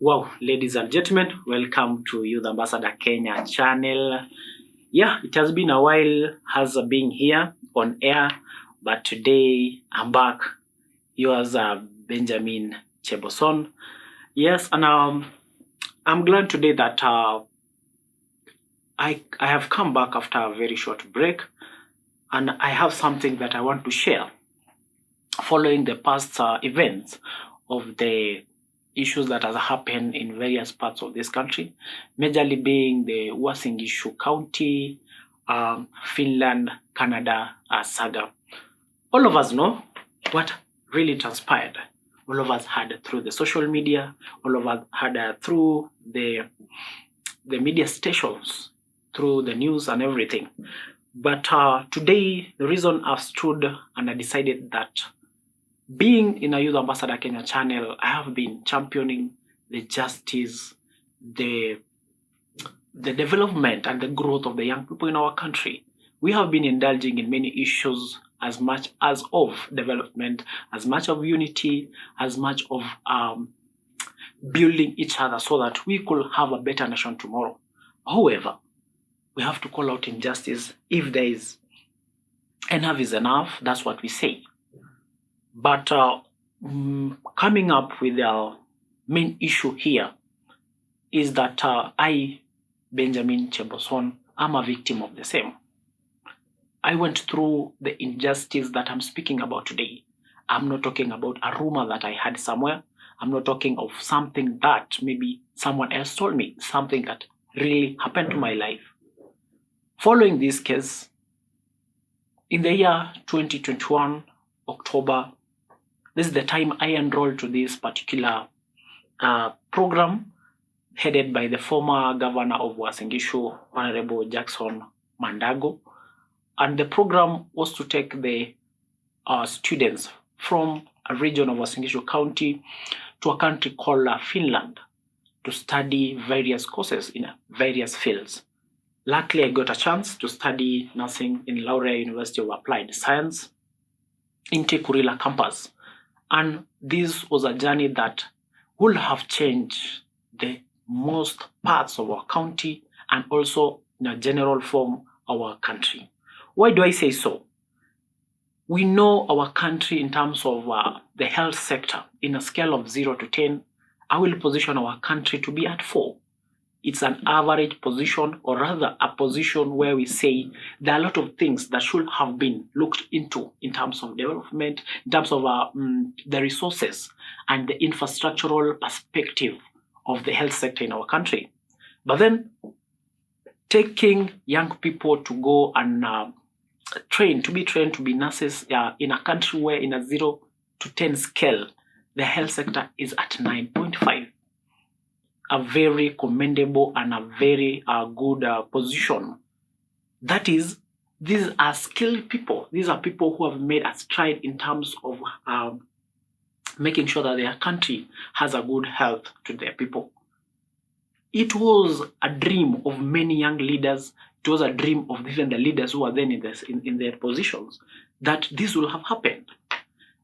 Wow, ladies and gentlemen, welcome to Youth Ambassador Kenya channel. Yeah, it has been a while has being here on air, but today I'm back. Yours Benjamin Cheboson. Yes, and I'm glad today that I have come back after a very short break, and I have something that I want to share following the past events of the issues that has happened in various parts of this country, majorly being the Uasin Gishu County, Finland, Canada saga. All of us know what really transpired. All of us had through the social media, all of us had through the media stations, through the news and everything. But today, the reason I've stood and I decided that being in a Youth Ambassador Kenya channel, I have been championing the justice, the development and the growth of the young people in our country. We have been indulging in many issues, as much as of development, as much of unity, as much of building each other so that we could have a better nation tomorrow. However, we have to call out injustice. If there is enough is enough, that's what we say. But coming up with our main issue here is that I, Benjamin Cheboson, am a victim of the same. I went through the injustice that I'm speaking about today. I'm not talking about a rumor that I had somewhere. I'm not talking of something that maybe someone else told me, something that really happened to my life. Following this case, in the year 2021, October, this is the time I enrolled to this particular program headed by the former governor of Uasin Gishu, Honorable Jackson Mandago. And the program was to take the students from a region of Uasin Gishu County to a country called Finland to study various courses in various fields. Luckily, I got a chance to study nursing in Laurea University of Applied Science in Kurila campus. And this was a journey that would have changed the most parts of our county and also in a general form our country. Why do I say so? We know our country in terms of the health sector. In a scale of 0 to 10, I will position our country to be at 4. It's an average position, or rather a position where we say there are a lot of things that should have been looked into in terms of development, in terms of the resources and the infrastructural perspective of the health sector in our country. But then taking young people to go and trained to be nurses in a country where in a 0 to 10 scale, the health sector is at 9.5. A very commendable and a very good position. That is, these are skilled people. These are people who have made a stride in terms of making sure that their country has a good health to their people. It was a dream of many young leaders. It was a dream of even the leaders who were then in their positions that this will have happened.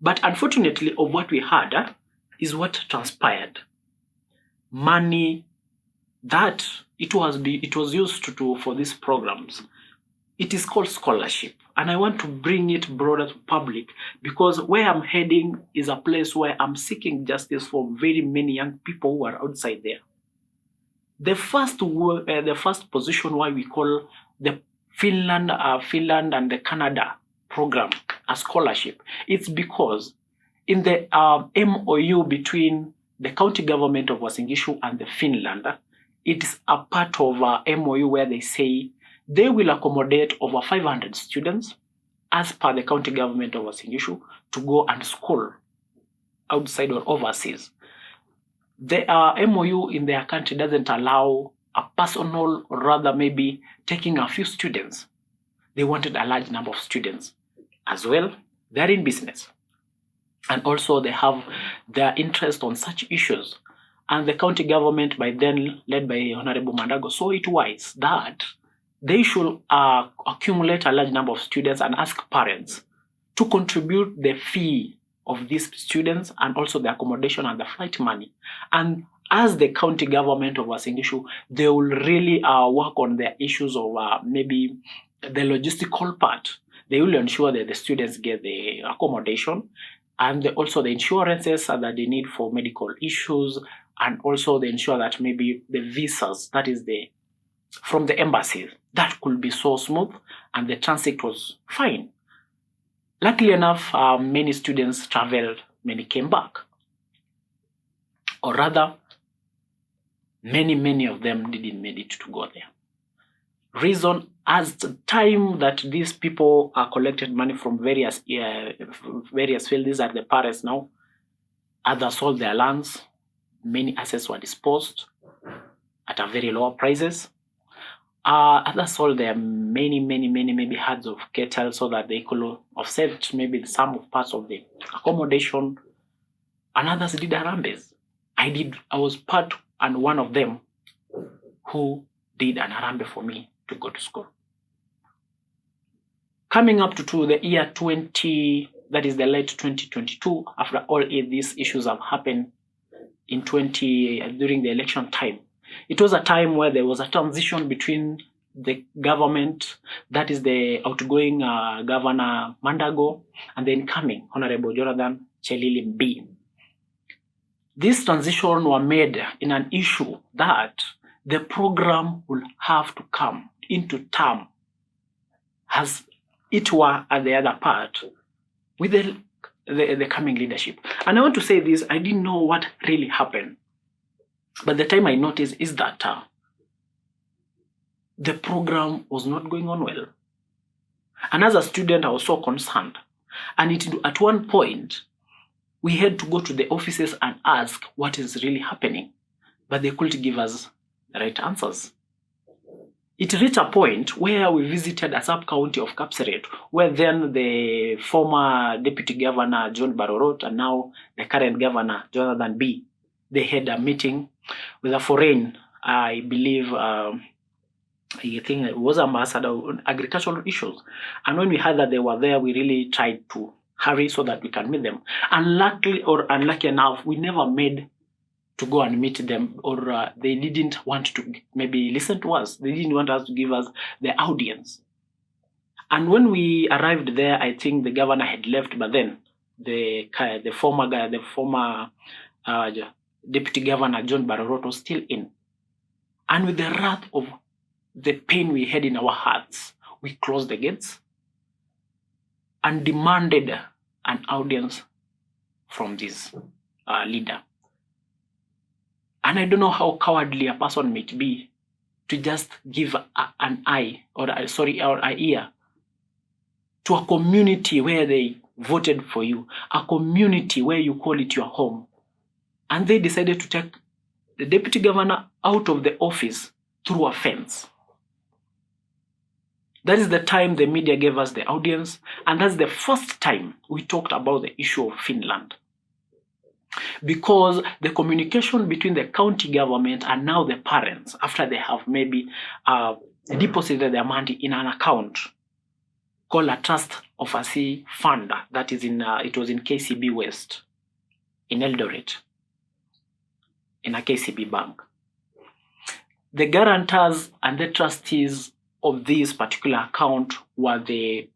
But unfortunately, of what we had is what transpired. Money that it was used to for these programs, it is called scholarship, and I want to bring it broader to public because where I'm heading is a place where I'm seeking justice for very many young people who are outside there. The first position why we call the Finland and the Canada program a scholarship, it's because in the MOU between the county government of Uasin Gishu and the Finland, it is a part of a MOU where they say they will accommodate over 500 students as per the county government of Uasin Gishu to go and school outside or overseas. The MOU in their country doesn't allow a personal, or rather maybe taking a few students. They wanted a large number of students. As well, they're in business. And also they have their interest on such issues. And the county government, by then led by Honorable Mandago, saw it wise that they should accumulate a large number of students and ask parents to contribute the fee of these students and also the accommodation and the flight money. And as the county government of Uasin Gishu, they will really work on their issues of maybe the logistical part. They will ensure that the students get the accommodation, and also the insurances that they need for medical issues, and also they ensure that maybe the visas, that is from the embassies, that could be so smooth, and the transit was fine. Luckily enough, many students traveled, many came back. Or rather, many of them didn't make it to go there. Reason, as the time that these people are collected money from various fields, these are the parents now, others sold their lands, many assets were disposed at a very low prices. Others sold their many maybe herds of cattle so that they could offset maybe some of parts of the accommodation, and others did harambes. I was part and one of them who did an harambe for me to go to school. Coming up to the year 20, that is the late 2022, after all these issues have happened during the election time. It was a time where there was a transition between the government, that is the outgoing Governor Mandago, and the incoming Honorable Jonathan Chelilim B. This transition were made in an issue that the program will have to come into term as it were at the other part with the coming leadership. And I want to say this, I didn't know what really happened. But the time I noticed is that the program was not going on well. And as a student, I was so concerned. And at one point, we had to go to the offices and ask what is really happening. But they couldn't give us the right answers. It reached a point where we visited a sub-county of Kapseret, where then the former Deputy Governor John Barorot and now the current Governor Jonathan B. They had a meeting with a foreign, I believe, I think it was ambassador on agricultural issues. And when we heard that they were there, we really tried to hurry so that we can meet them. Unluckily or unlucky enough, we never made to go and meet them, or they didn't want to maybe listen to us. They didn't want us to give us the audience. And when we arrived there, I think the governor had left, but then the former Deputy Governor John Barorot was still in. And with the wrath of the pain we had in our hearts, we closed the gates and demanded an audience from this leader. And I don't know how cowardly a person might be to just give an eye or an ear to a community where they voted for you, a community where you call it your home. And they decided to take the deputy governor out of the office through a fence. That is the time the media gave us the audience, and that's the first time we talked about the issue of Finland. Because the communication between the county government and now the parents, after they have maybe deposited their money in an account called a trust of a sea fund, that is it was in KCB West, in Eldoret, in a KCB bank. The guarantors and the trustees of this particular account were the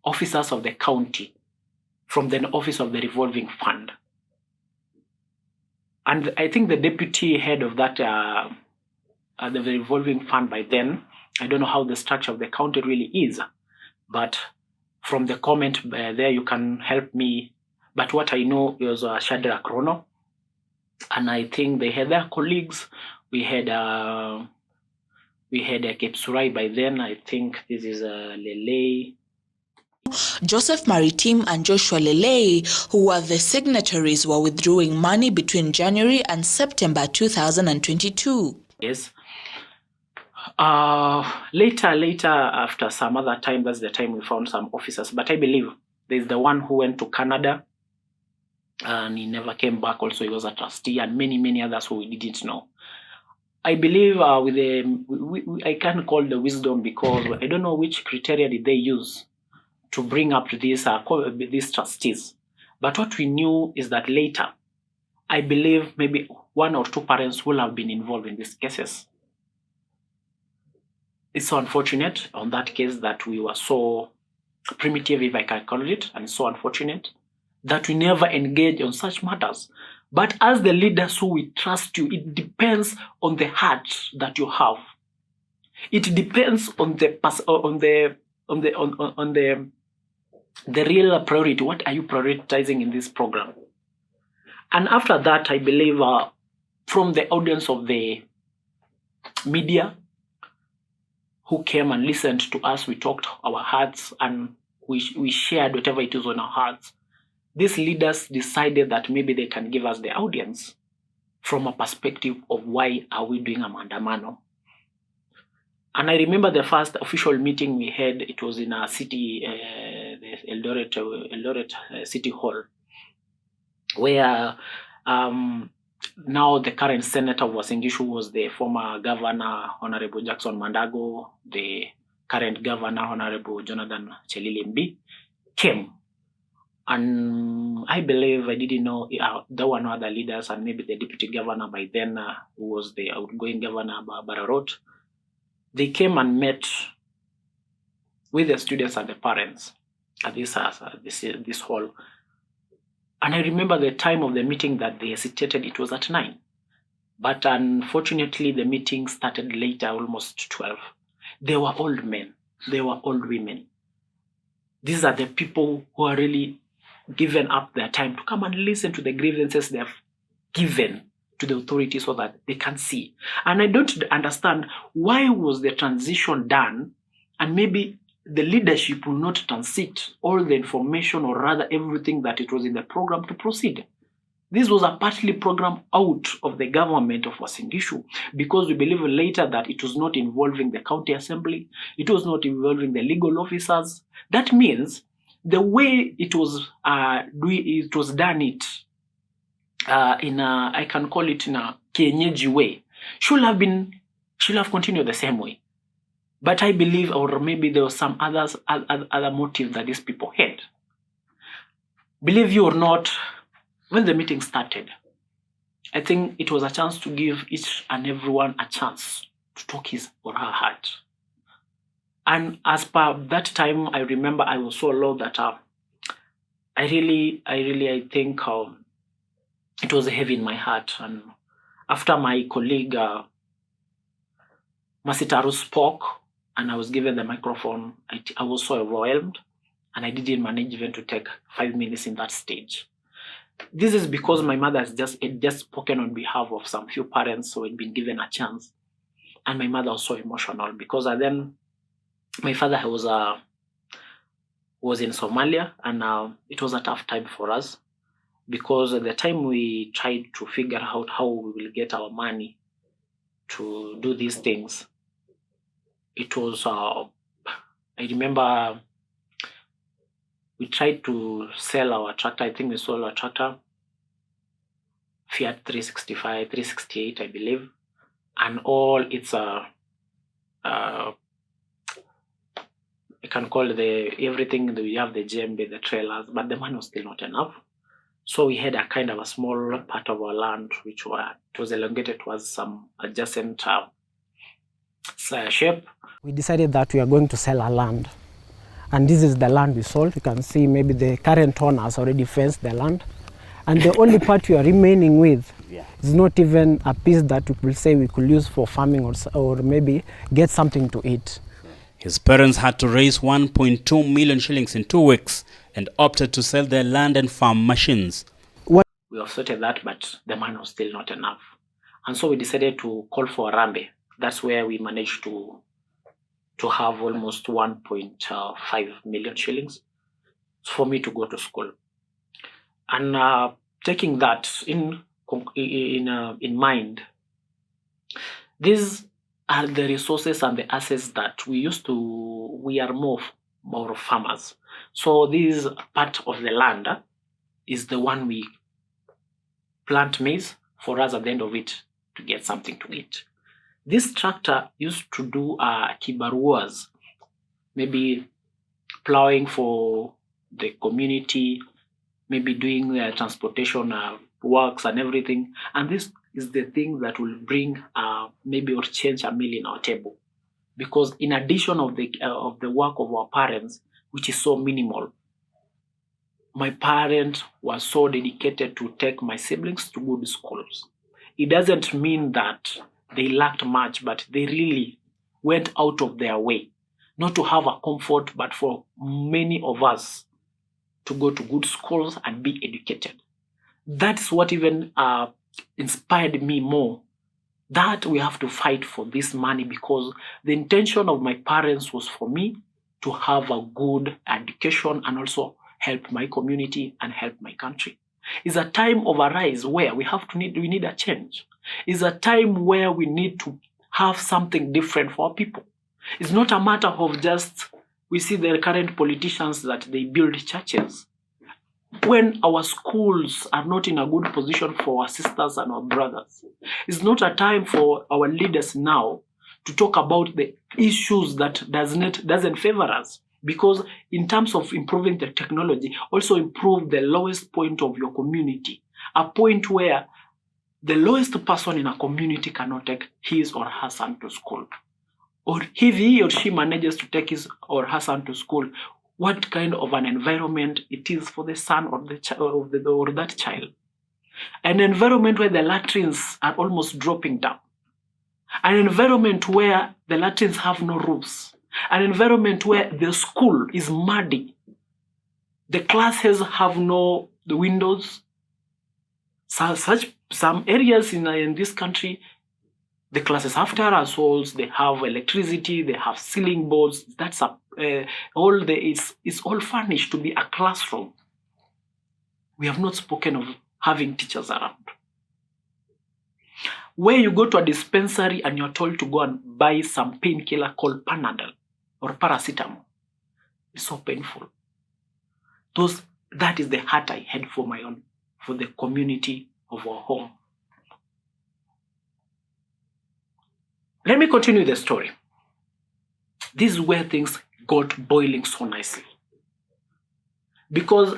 officers of the county from the office of the revolving fund. And I think the deputy head of that, the revolving fund by then, I don't know how the structure of the county really is, but from the comment there you can help me. But what I know was Shadrach Rono, and I think they had their colleagues. We had Kepsurai by then. I think this is Lele. Joseph Maritim and Joshua Lele, who were the signatories, were withdrawing money between January and September 2022. Yes. Later, after some other time, that's the time we found some officers. But I believe there's the one who went to Canada and he never came back. Also, he was a trustee, and many others who we didn't know. I believe I can't call the wisdom, because I don't know which criteria did they use to bring up these trustees. But what we knew is that later, I believe maybe one or two parents will have been involved in these cases. It's so unfortunate on that case that we were so primitive, if I can call it, and so unfortunate that we never engage on such matters. But as the leaders who we trust you, it depends on the heart that you have. It depends on the real priority. What are you prioritizing in this program? And after that, I believe from the audience of the media who came and listened to us, we talked our hearts and we shared whatever it is on our hearts. These leaders decided that maybe they can give us the audience from a perspective of why are we doing a Mandamano. And I remember the first official meeting we had, it was in a city, the Eldoret City Hall, where now the current senator of Uasin Gishu was the former governor, Honorable Jackson Mandago, the current governor, Honorable Jonathan Chelilim came. And I believe, I didn't know, there were no other leaders, and maybe the deputy governor by then, who was the outgoing governor, Bararot, they came and met with the students and the parents at this hall. And I remember the time of the meeting that they hesitated, it was at 9. But unfortunately, the meeting started later, almost 12. They were old men. They were old women. These are the people who are really given up their time to come and listen to the grievances they have given to the authorities so that they can see. And I don't understand why was the transition done, and maybe the leadership will not transit all the information, or rather everything that it was in the program to proceed. This was a partly program out of the government of Uasin Gishu, because we believe later that it was not involving the county assembly, it was not involving the legal officers. That means the way it was done in a, I can call it in a kienyeji way, should have continued the same way. But I believe, or maybe there was some other motive that these people had. Believe you or not, when the meeting started, I think it was a chance to give each and everyone a chance to talk his or her heart. And as per that time, I remember I was so low that I think it was heavy in my heart. And after my colleague Masitaru spoke and I was given the microphone, I was so overwhelmed, and I didn't manage even to take 5 minutes in that stage. This is because my mother has just spoken on behalf of some few parents who had been given a chance. And my mother was so emotional because then my father was in Somalia, and it was a tough time for us, because at the time we tried to figure out how we will get our money to do these things. It was, I remember we tried to sell our tractor. I think we sold our tractor, Fiat 365, 368, I believe, and all its I can call everything. We have the djembe, the trailers, but the money was still not enough. So we had a kind of a small part of our land, which was elongated towards some adjacent shape. We decided that we are going to sell our land. And this is the land we sold. You can see maybe the current owner has already fenced the land. And the only part we are remaining with is not even a piece that we will say we could use for farming or maybe get something to eat. His parents had to raise 1.2 million shillings in 2 weeks and opted to sell their land and farm machines. We have sorted that, but the money was still not enough. And so we decided to call for a rambe. That's where we managed to have almost 1.5 million shillings for me to go to school. And taking that in mind, these are the resources and the assets that we are more farmers. So this part of the land is the one we plant maize for us at the end of it to get something to eat. This tractor used to do kibaruas, maybe plowing for the community, maybe doing transportation works and everything. And this is the thing that will bring maybe or change a meal in our table. Because in addition of the work of our parents, which is so minimal, my parents were so dedicated to take my siblings to good schools. It doesn't mean that they lacked much, but they really went out of their way, not to have a comfort, but for many of us to go to good schools and be educated. That's what even inspired me more, that we have to fight for this money, because the intention of my parents was for me to have a good education and also help my community and help my country. It's a time of a rise where we need a change. It's a time where we need to have something different for our people. It's not a matter of just, we see the current politicians that they build churches. When our schools are not in a good position for our sisters and our brothers, it's not a time for our leaders now to talk about the issues that doesn't favor us. Because in terms of improving the technology, also improve the lowest point of your community, a point where the lowest person in a community cannot take his or her son to school. Or if he or she manages to take his or her son to school, what kind of an environment it is for the son or that child. An environment where the latrines are almost dropping down. An environment where the latrines have no roofs. An environment where the school is muddy. The classes have no windows. Some areas in this country, the classes have terrace walls, they have electricity, they have ceiling boards. It's all furnished to be a classroom. We have not spoken of having teachers around. Where you go to a dispensary and you're told to go and buy some painkiller called Panadol or paracetamol. It's so painful. That is the heart I had for the community of our home. Let me continue the story. This is where things got boiling so nicely. Because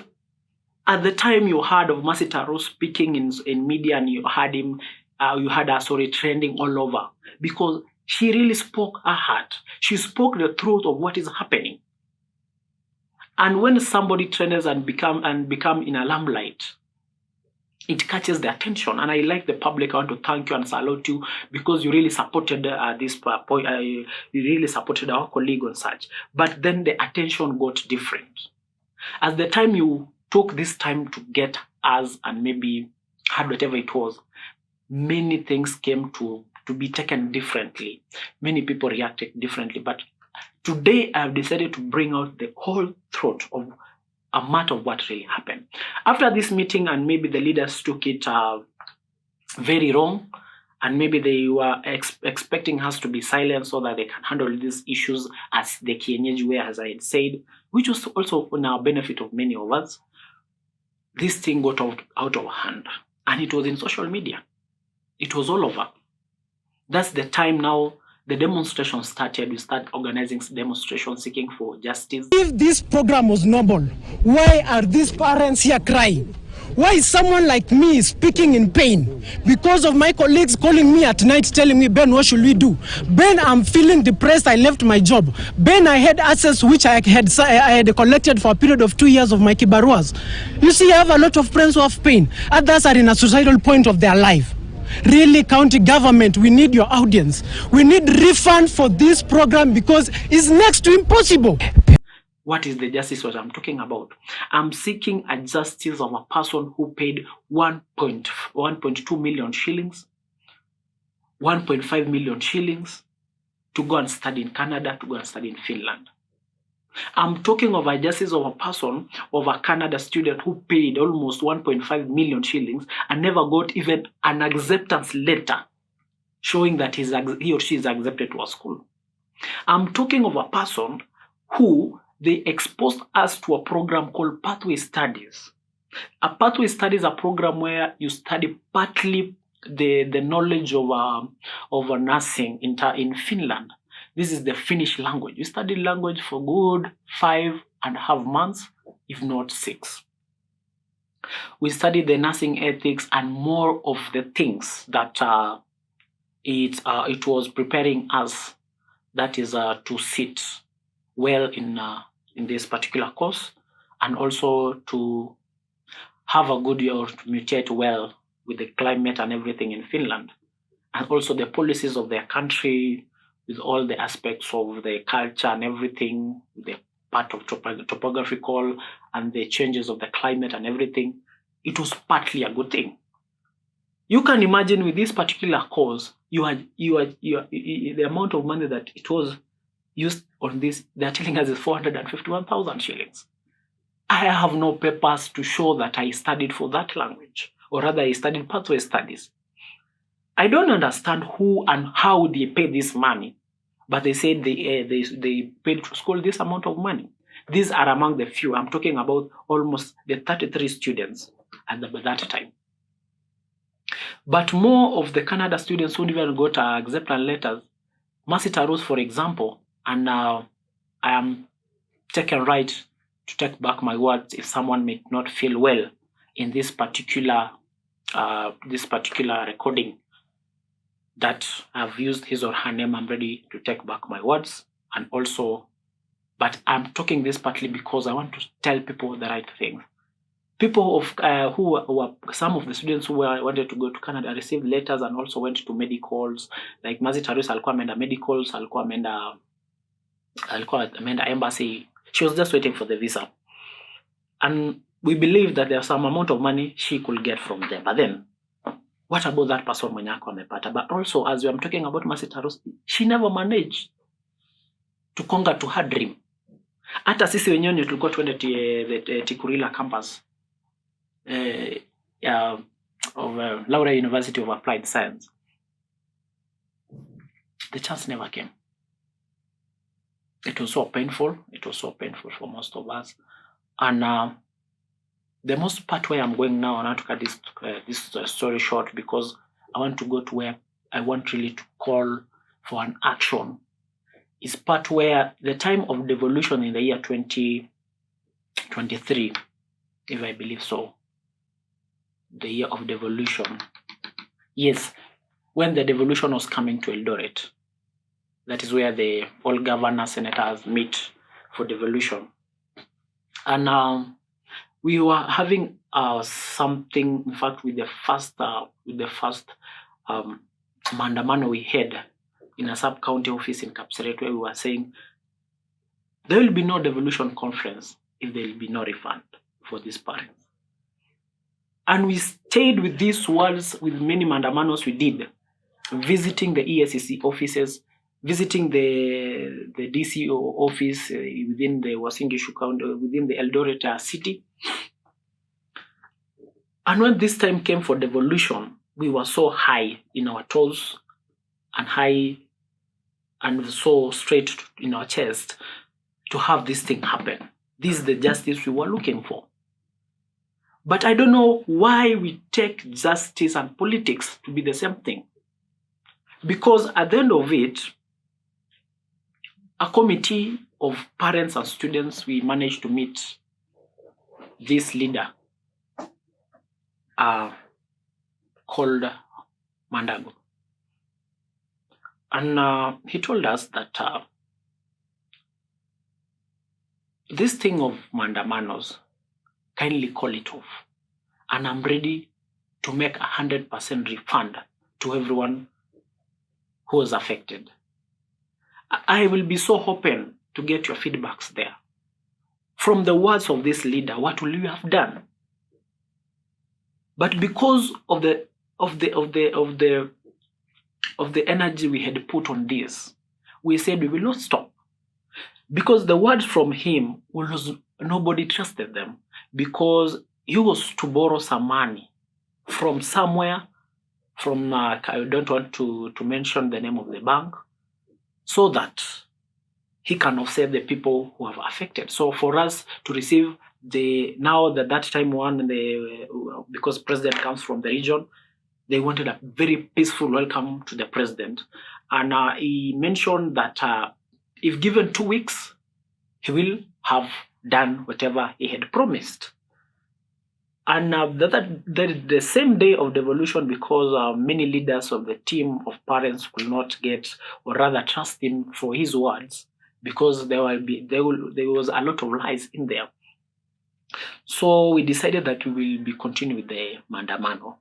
at the time you heard of Mercy Taro speaking in media, and you had her trending all over, because she really spoke her heart. She spoke the truth of what is happening. And when somebody trends and become in a limelight, it catches the attention. And I like the public. I want to thank you and salute you, because you really supported this point. You really supported our colleague on such. But then the attention got different. At the time you took this time to get us and maybe had whatever it was, many things came to be taken differently. Many people reacted differently. But today I've decided to bring out the whole truth of a matter of what really happened. After this meeting, and maybe the leaders took it very wrong, and maybe they were expecting us to be silent so that they can handle these issues as the kienyeji way, as I had said, which was also in our benefit of many of us. This thing got out of hand, and it was in social media. It was all over. That's the time now the demonstration started. We started organizing demonstrations seeking for justice. If this program was noble, why are these parents here crying? Why is someone like me speaking in pain? Because of my colleagues calling me at night telling me, Ben, what should we do? Ben, I'm feeling depressed. I left my job. Ben, I had assets which I had collected for a period of 2 years of my kibaruas. You see, I have a lot of friends who have pain. Others are in a suicidal point of their life. Really, county government, we need your audience. We need refund for this program because it's next to impossible. What is the justice what I'm talking about? I'm seeking a justice of a person who paid 1.2 million shillings, 1.5 million shillings to go and study in Canada, to go and study in Finland. I'm talking of a justice of a person, of a Canada student who paid almost 1.5 million shillings and never got even an acceptance letter showing that he or she is accepted to a school. I'm talking of a person who they exposed us to a program called Pathway Studies. A Pathway Studies is a program where you study partly the knowledge of nursing in Finland. This is the Finnish language. You study language for good 5.5 months, if not 6. We studied the nursing ethics and more of the things that it was preparing us, that is to sit well in this particular course, and also to have a good year, or to mutate well with the climate and everything in Finland, and also the policies of their country with all the aspects of the culture and everything, the part of topographical and the changes of the climate and everything. It was partly a good thing. You can imagine with this particular course, the amount of money that it was used on this, they're telling us is 451,000 shillings. I have no papers to show that I studied for that language, or rather I studied pathway studies. I don't understand who and how they pay this money, but they said they paid to school this amount of money. These are among the few. I'm talking about almost the 33 students at that time. But more of the Canada students who even got acceptance letters, Masita Rose, for example, and I am taken right to take back my words if someone may not feel well in this particular recording that I've used his or her name. I'm ready to take back my words, and also, but I'm talking this partly because I want to tell people the right thing. People of who were some of the students who wanted to go to Canada received letters and also went to medicals. Like Mazi Taris alikuwa ameenda medicals, alikuwa ameenda embassy. She was just waiting for the visa, and we believe that there's some amount of money she could get from them. But then, what about that person mwenye ako amepata? But also, as I'm talking about Mazi Taris, she never managed to conquer to her dream. Hata sisi wenyewe tulikuwa tuende Tikurila campus of Laurea University of Applied Science. The chance never came. It was so painful. It was so painful for most of us. And the most part where I'm going now, I want to cut this story short, because I want to go to where I want really to call for an action. Is part where the time of devolution in the year 2023, if I believe so, the year of devolution. Yes, when the devolution was coming to Eldoret, that is where all governors, senators meet for devolution. And we were having something, in fact, with the first mandamano we had in a sub-county office in Kapseret, where we were saying there will be no devolution conference if there will be no refund for these parents. And we stayed with these words with many mandamanos we did, visiting the ESCC offices, visiting the DCO office within the Uasin Gishu County, within the Eldoret city. And when this time came for devolution, we were so high in our toes and high and so straight in our chest to have this thing happen. This is the justice we were looking for. But I don't know why we take justice and politics to be the same thing. Because at the end of it, a committee of parents and students, we managed to meet this leader called Mandago. And he told us that this thing of mandamanos, kindly call it off. And I'm ready to make 100% refund to everyone who was affected. I will be so open to get your feedbacks there. From the words of this leader, what will you have done? But because of the energy we had put on this, we said we will not stop. Because the words from him was nobody trusted them, because he was to borrow some money from somewhere, from I don't want to mention the name of the bank, so that he can offset the people who have affected. So for us to receive that time one, because president comes from the region, they wanted a very peaceful welcome to the president. And he mentioned that if given 2 weeks, he will have done whatever he had promised. And the same day of devolution, because many leaders of the team of parents could not get, or rather trust him for his words, because there was a lot of lies in there. So we decided that we will be continuing with the mandamano.